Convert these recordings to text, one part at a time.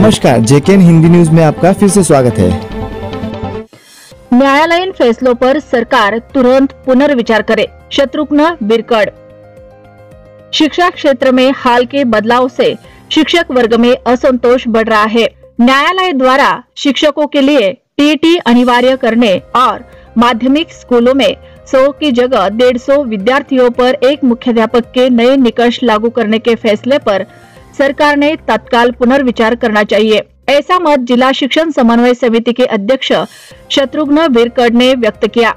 नमस्कार, जेकेएन हिंदी न्यूज में आपका फिर से स्वागत है। न्यायालयीन फैसलों पर सरकार तुरंत पुनर्विचार करे, शत्रुघ्न बिरकड़। शिक्षा क्षेत्र में हाल के बदलाव से शिक्षक वर्ग में असंतोष बढ़ रहा है। न्यायालय द्वारा शिक्षकों के लिए टीईटी अनिवार्य करने और माध्यमिक स्कूलों में 100 की जगह 150 विद्यार्थियों पर एक मुख्याध्यापक के नए निकष लागू करने के फैसले पर सरकार ने तत्काल पुनर्विचार करना चाहिए। ऐसा मत जिला शिक्षण समन्वय समिति के अध्यक्ष शत्रुघ्न बिरकड़ ने व्यक्त किया।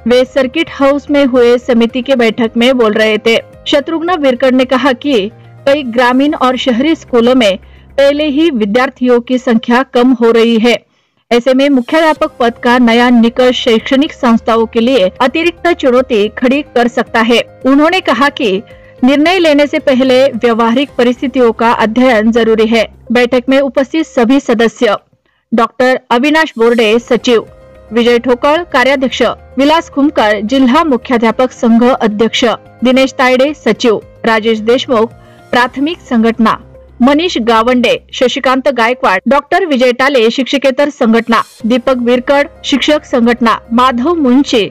वे सर्किट हाउस में हुए समिति के बैठक में बोल रहे थे। शत्रुघ्न बिरकड़ ने कहा कि कई ग्रामीण और शहरी स्कूलों में पहले ही विद्यार्थियों की संख्या कम हो रही है। ऐसे में मुख्याध्यापक पद का नया निकष शैक्षणिक संस्थाओं के लिए अतिरिक्त चुनौती खड़ी कर सकता है। उन्होंने कहा कि निर्णय लेने से पहले व्यवहारिक परिस्थितियों का अध्ययन जरूरी है। बैठक में उपस्थित सभी सदस्य डॉक्टर अविनाश बोर्डे सचिव, विजय ठोकळ कार्याध्यक्ष, विलास खुमकर जिल्हा मुख्याध्यापक संघ अध्यक्ष, दिनेश तायडे सचिव, राजेश देशमुख प्राथमिक संघटना, मनीष गावंडे, शशिकांत गायकवाड, डॉक्टर विजय टाले शिक्षकेतर संघटना, दीपक बिरकड़ शिक्षक संघटना, माधव मुंशी,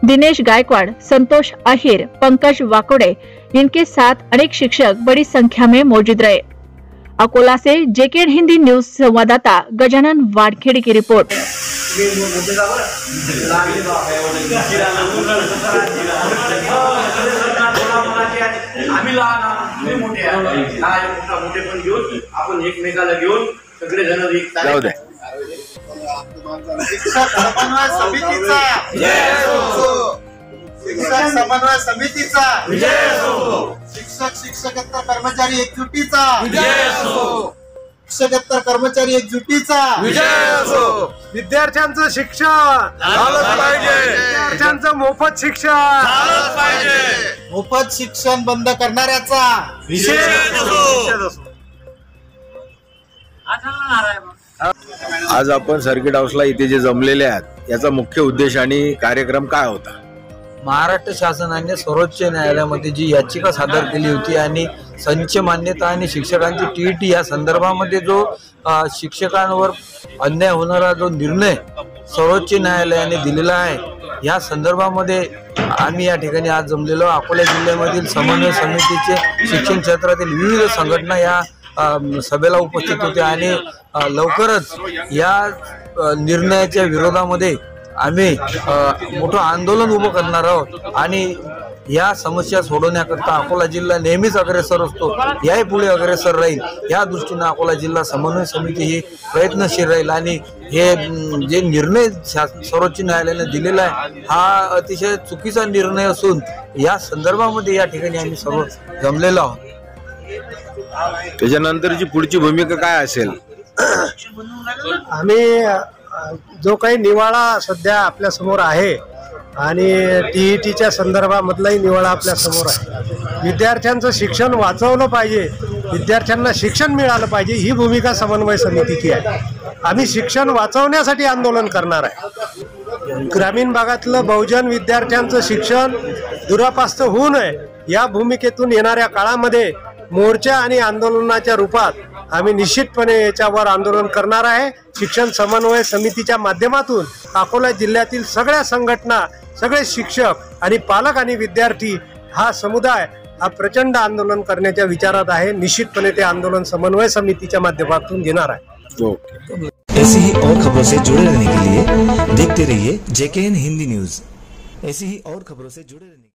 दिनेश गायकवाड़, संतोष आहिर, पंकज वाकोडे, इनके साथ अनेक शिक्षक बड़ी संख्या में मौजूद रहे। अकोला से जेकेएन हिंदी न्यूज संवाददाता गजानन वाडखेड़ी की रिपोर्ट। शिक्षक समन्वय समितीचा शिक्षक समन्वय समितीचा शिक्षकेतर कर्मचारी एकजुटीचा शिक्षकेतर कर्मचारी एकजुटीचा विद्यार्थ्यांचं शिक्षण झालं पाहिजे, विद्यार्थ्यांचं मोफत शिक्षण झालं पाहिजे, मोफत शिक्षण बंद करणाऱ्याचा आज आपण सर्किट हाऊसला इथे जे जमलेले आहेत याचा मुख्य उद्देश आणि कार्यक्रम काय होता? महाराष्ट्र शासनाने सर्वोच्च न्यायालयामध्ये जी याचिका सादर केली होती आणि संच मान्यता आणि शिक्षकांची टीईटी या संदर्भामध्ये जो शिक्षकांवर अन्याय होणारा जो निर्णय सर्वोच्च न्यायालयाने दिलेला आहे, या संदर्भामध्ये आम्ही या ठिकाणी आज जमलेलो अकोला जिल्ह्यामधील समन्वय समितीचे शिक्षण क्षेत्रातील विविध संघटना या सभेला उपस्थित होते आणि लवकरच या निर्णयाच्या विरोधामध्ये आम्ही मोठं आंदोलन उभं करणार आहोत आणि या समस्या सोडवण्याकरता अकोला जिल्हा नेहमीच अग्रेसर असतो, याही पुढे अग्रेसर राहील। या दृष्टीने अकोला जिल्हा समन्वय समिती ही प्रयत्नशील राहील आणि हे जे निर्णय सर्वोच्च न्यायालयाने दिलेला आहे हा अतिशय चुकीचा निर्णय असून या संदर्भामध्ये या ठिकाणी आम्ही सर्व जमलेलो आहोत। त्याच्यानंतरची पुढची भूमिका काय असेल? आम्ही जो काही निवाडा सध्या आपल्या समोर आहे आणि टीईटीच्या संदर्भामधलाही निवाडा आपल्या समोर आहे, विद्यार्थ्यांचं शिक्षण वाचवलं पाहिजे, विद्यार्थ्यांना शिक्षण मिळालं पाहिजे, ही भूमिका समन्वय समितीची आहे। आम्ही शिक्षण वाचवण्यासाठी आंदोलन करणार आहे। ग्रामीण भागातलं बहुजन विद्यार्थ्यांचं शिक्षण दुरापास्त होऊ नये या भूमिकेतून येणाऱ्या काळामध्ये मोर्चा आणि आंदोलनाच्या रूपात आम्ही निश्चितपणे याच्यावर आंदोलन करणार आहे। शिक्षण समन्वय समितीच्या माध्यमातून अकोला जिल्ह्यातील सगळ्या संघटना, सगळे शिक्षक आणि पालक आणि विद्यार्थी हा समुदाय हा प्रचंड आंदोलन करण्याच्या विचारात आहे। निश्चितपणे ते आंदोलन समन्वय समितीच्या माध्यमातून घेणार आहे। ऐसी ही और खबरों से जुड़े रहने के लिए देखते रहिए जेकेएन हिंदी न्यूज। ऐसी ही और खबरों से जुड़े रहने